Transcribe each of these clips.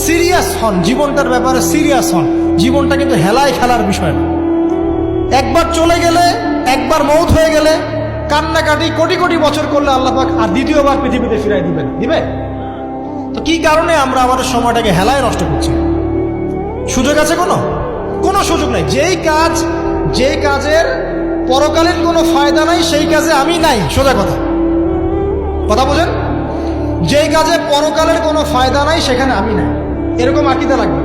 Serious হন, জীবনটার ব্যাপারে serious হন। জীবনটা কিন্তু হেলায় খেলার বিষয় না। একবার চলে গেলে, একবার মৌত হয়ে গেলে কান্নাকাটি কোটি কোটি বছর করলে আল্লাহ পাক আর দ্বিতীয়বার পৃথিবীতে ফিরাই দিবেন, দিবে? তো কি কারণে আমরা আমাদের সময়টাকে হেলায় নষ্ট করছি? সুযোগ আছে কোনো সুযোগ নাই। যেই কাজের পরকালীন কোনো ফায়দা নাই সেই কাজে আমি নাই। সোজা কথা বোঝেন? যেই কাজে পরকালের কোনো ফায়দা নাই সেখানে আমি নাই, এরকম আকীদা লাগবে।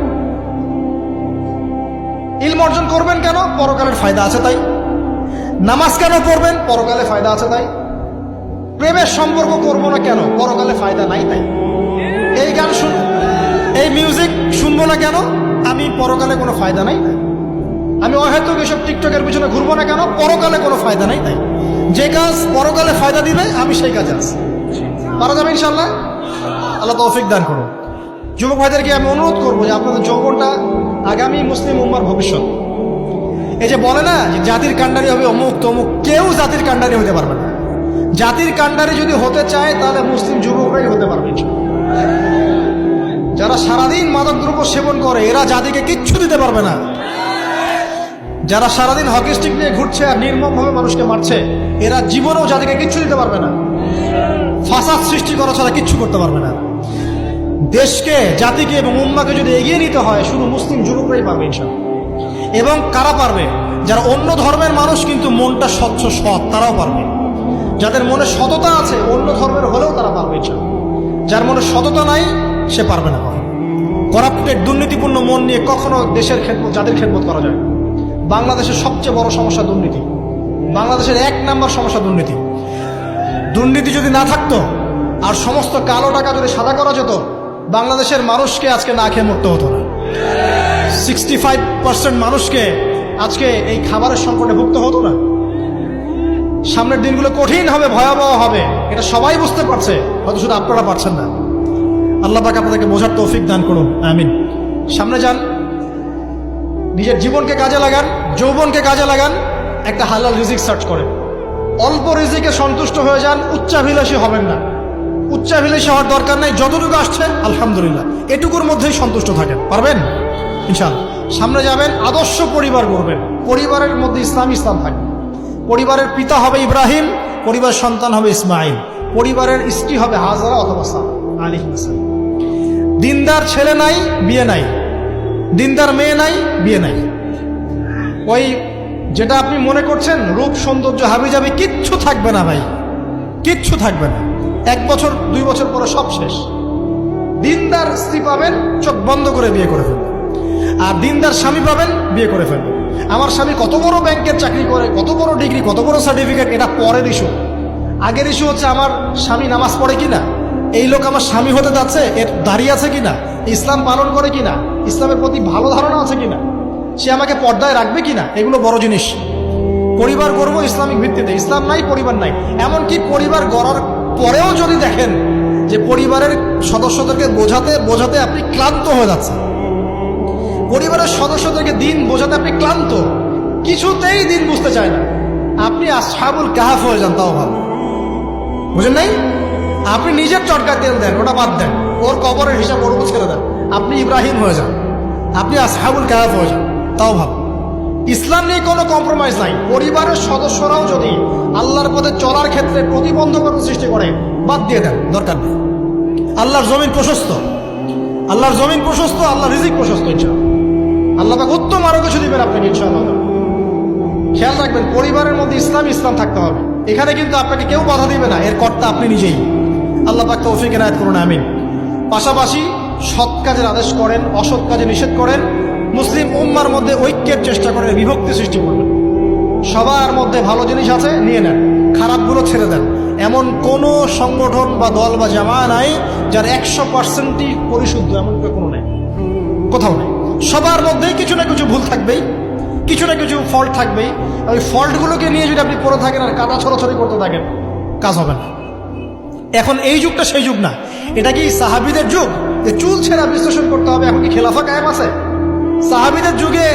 ইলম অর্জন করবেন কেন? পরকালের ফায়দা আছে তাই। নামাজ কেন পড়বেন? পরকালে ফায়দা আছে তাই। প্রেমের সম্পর্ক করবো না কেন? পরকালে ফায়দা নাই তাই। এই গান এই মিউজিক শুনবো না কেন? আমি পরকালে কোনো ফায়দা নাই তাই। আমি অহেতুক এসব টিকটকের পিছনে ঘুরবো না কেন? পরকালে কোনো ফায়দা নাই তাই। যে কাজ পরকালে ফায়দা দিবে আমি সেই কাজে আছি। পারা যাবে ইনশাল্লাহ। আল্লাহ তৌফিক দান করুন। যুবক ভাইদেরকে আমি অনুরোধ করবো যে আপনাদের যৌবনটা আগামী মুসলিম উম্মার ভবিষ্যৎ। এই যে বলে না যে জাতির কাণ্ডারি হবে অমুক তমুক, কেউ জাতির কাণ্ডারি হতে পারবে না। জাতির কাণ্ডারি যদি হতে চায় তাহলে মুসলিম যুবকরাই হতে পারবে। যারা সারাদিন মাদকদ্রব্য সেবন করে এরা জাতিকে কিচ্ছু দিতে পারবে না। যারা সারাদিন হকি স্টিক নিয়ে ঘুরছে আর নির্মমভাবে মানুষকে মারছে এরা জীবনেও জাতিকে কিচ্ছু দিতে পারবে না। ফাসাদ সৃষ্টি করা ছাড়া কিচ্ছু করতে পারবে না। দেশকে, জাতিকে এবং উম্মাকে যদি এগিয়ে নিতে হয় শুধু মুসলিম যুবকরাই পারবে ইনশাআল্লাহ। এবং কারা পারবে? যারা অন্য ধর্মের মানুষ কিন্তু মনটা স্বচ্ছ সৎ, তারাও পারবে। যাদের মনে সততা আছে অন্য ধর্মের হলেও তারা পারবে ইনশাআল্লাহ। যার মনে সততা নাই সে পারবে না। করাপ্টেড, দুর্নীতিপূর্ণ মন নিয়ে কখনো দেশের খেদমত, জাতির খেদমত করা যায়। বাংলাদেশের সবচেয়ে বড় সমস্যা দুর্নীতি। বাংলাদেশের 1 নম্বর সমস্যা দুর্নীতি। দুর্নীতি যদি না থাকতো আর সমস্ত কালো টাকা যদি সাদা করা যেত, বাংলাদেশের মানুষকে আজকে না খেয়ে মরতে হতো না। 65% মানুষকে আজকে এই খাবারের সংকটে ভুগতে হতো না। সামনের দিনগুলো কঠিন হবে, ভয়াবহ হবে, এটা সবাই বুঝতে পারছে, হয়তো শুধু আপনারা পারছেন না। আল্লাহ পাক আপনাদেরকে বোঝার তৌফিক দান করুন, আমিন। সামনে যান, নিজের জীবনকে কাজে লাগান, যৌবনকে কাজে লাগান, একটা হালাল রিজিক সার্চ করেন। অল্প রিজিকে সন্তুষ্ট হয়ে যান, উচ্চাভিলাষী হবেন না। উচ্চাভিলাষী হওয়ার দরকার নাই, যতটুকু আসছে আলহামদুলিল্লাহ, এটুকুর মধ্যেই সন্তুষ্ট থাকেন। পারবেন ইনশাআল্লাহ। সামনে যাবেন, আদর্শ পরিবার গড়বেন। পরিবারের মধ্যে ইসলাম থাকবে। পরিবারের পিতা হবে ইব্রাহিম, পরিবার সন্তান হবে ইসমাইল, পরিবারের স্ত্রী হবে হাজারা অথবা সারা আলাইহিস সালাম। দিনদার ছেলে নাই, বিয়ে নাই। দিনদার মেয়ে নাই, বিয়ে নাই। ওই যেটা আপনি মনে করছেন রূপ সৌন্দর্য হাবিজাবি, কিচ্ছু থাকবে না ভাই, কিচ্ছু থাকবে না। 1 বছর 2 বছর পরে সব শেষ। দিনদার স্ত্রী পাবেন, চোখ বন্ধ করে বিয়ে করে ফেলবেন। আর দিনদার স্বামী পাবেন, বিয়ে করে ফেলবেন। আমার স্বামী কত বড় ব্যাংকের চাকরি করে, কত বড় ডিগ্রি, কত বড় সার্টিফিকেট, এটা পরের ইস্যু। আগের ইস্যু হচ্ছে আমার স্বামী নামাজ পড়ে কিনা, এই লোক আমার স্বামী হতে যাচ্ছে, এর দাঁড়িয়ে আছে কিনা, ইসলাম পালন করে কিনা, ইসলামের প্রতি ভালো ধারণা আছে কিনা, সে আমাকে পর্দায় রাখবে কিনা, এগুলো বড় জিনিস। পরিবার গড়বো ইসলামিক ভিত্তিতে। ইসলাম নাই, পরিবার নাই। এমনকি পরিবার গড়ার পরেও যদি দেখেন যে পরিবারের সদস্যদেরকে বোঝাতে বোঝাতে আপনি ক্লান্ত হয়ে যাচ্ছেন, পরিবারের সদস্যদেরকে দিন বোঝাতে আপনি ক্লান্ত, কিছুতেই দিন বুঝতে চায় না, আপনি আসহাবুল কাহাফ হয়ে যান, তাও ভালো। বুঝেন নাই? আপনি নিজের চটকা তেল দেন, ওটা বাদ দেন, ওর কবরের হিসাব ওর ছেড়ে দেন, আপনি ইব্রাহিম হয়ে যান, আপনি আসহাবুল কাহাফ হয়ে যান, তাও ভালো। ইসলাম নিয়ে কোনো কম্প্রোমাইজ নাই। পরিবারের সদস্যরাও যদি আল্লাহর পথে চলার ক্ষেত্রে প্রতিবন্ধকতা সৃষ্টি করে, বাদ দিয়ে দেন, দরকার নেই। আল্লাহর জমিন প্রশস্ত, আল্লাহর জমিন প্রশস্ত, আল্লাহর রিজিক প্রশস্ত। ইনশাআল্লাহ আল্লাহ পাক উত্তম আরো কিছু দিবেন আপনাকে ইনশাআল্লাহ। খেয়াল রাখবেন, পরিবারের মধ্যে ইসলাম থাকতে হবে। এখানে কিন্তু আপনাকে কেউ বাধা দিবে না, এর কর্তা আপনি নিজেই। আল্লাহ পাক তৌফিক এনায়েত করুন, আমিন। পাশাপাশি সৎ কাজের আদেশ করেন, অসৎ কাজে নিষেধ করেন। মুসলিম উম্মার মধ্যে ঐক্যের চেষ্টা করেন, বিভক্তি সৃষ্টি করবেন। সবার মধ্যে ভালো জিনিস আছে, নিয়ে নেন, খারাপগুলো ছেড়ে দেন। এমন কোন সংগঠন বা দল বা জামা নাই যার 100%ই পরিশুদ্ধ, এমন কোনো নেই, কোথাও নেই। সবার মধ্যেই কিছু না কিছু ভুল থাকবেই, কিছু না কিছু ফল্ট থাকবেই। ওই ফল্টগুলোকে নিয়ে যদি আপনি পড়ে থাকেন আর কাদা ছড়াছড়ি করতে থাকেন, কাজ হবে না। এখন এই যুগটা সেই যুগ না। এটা কি সাহাবীদের যুগ যে চুল ছেঁড়া বিশ্লেষণ করতে হবে? এখন কি খেলাফা কায়েম আছে? সাহাবীদের যুগে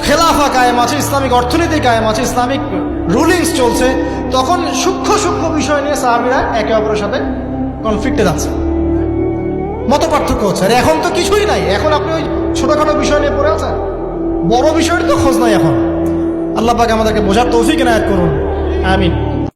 খেলাফা কায়েম আছে, ইসলামিক অর্থনীতি কায়েম আছে, ইসলামিক রুলিংস চলছে। তখন সূক্ষ্ম বিষয় নিয়ে সাহাবীরা একে অপরের সাথে কনফ্লিক্টে যাচ্ছে। মত পার্থক্য হচ্ছে। আর এখন তো কিছুই নাই, এখন আপনি ওই ছোটখাটো বিষয় নিয়ে পড়ে আছেন, বড় বিষয়ের তো খোঁজ নাই এখন। আল্লাহ পাক আমাদেরকে বোঝার তৌফিক এনায়েত করুন, আমিন।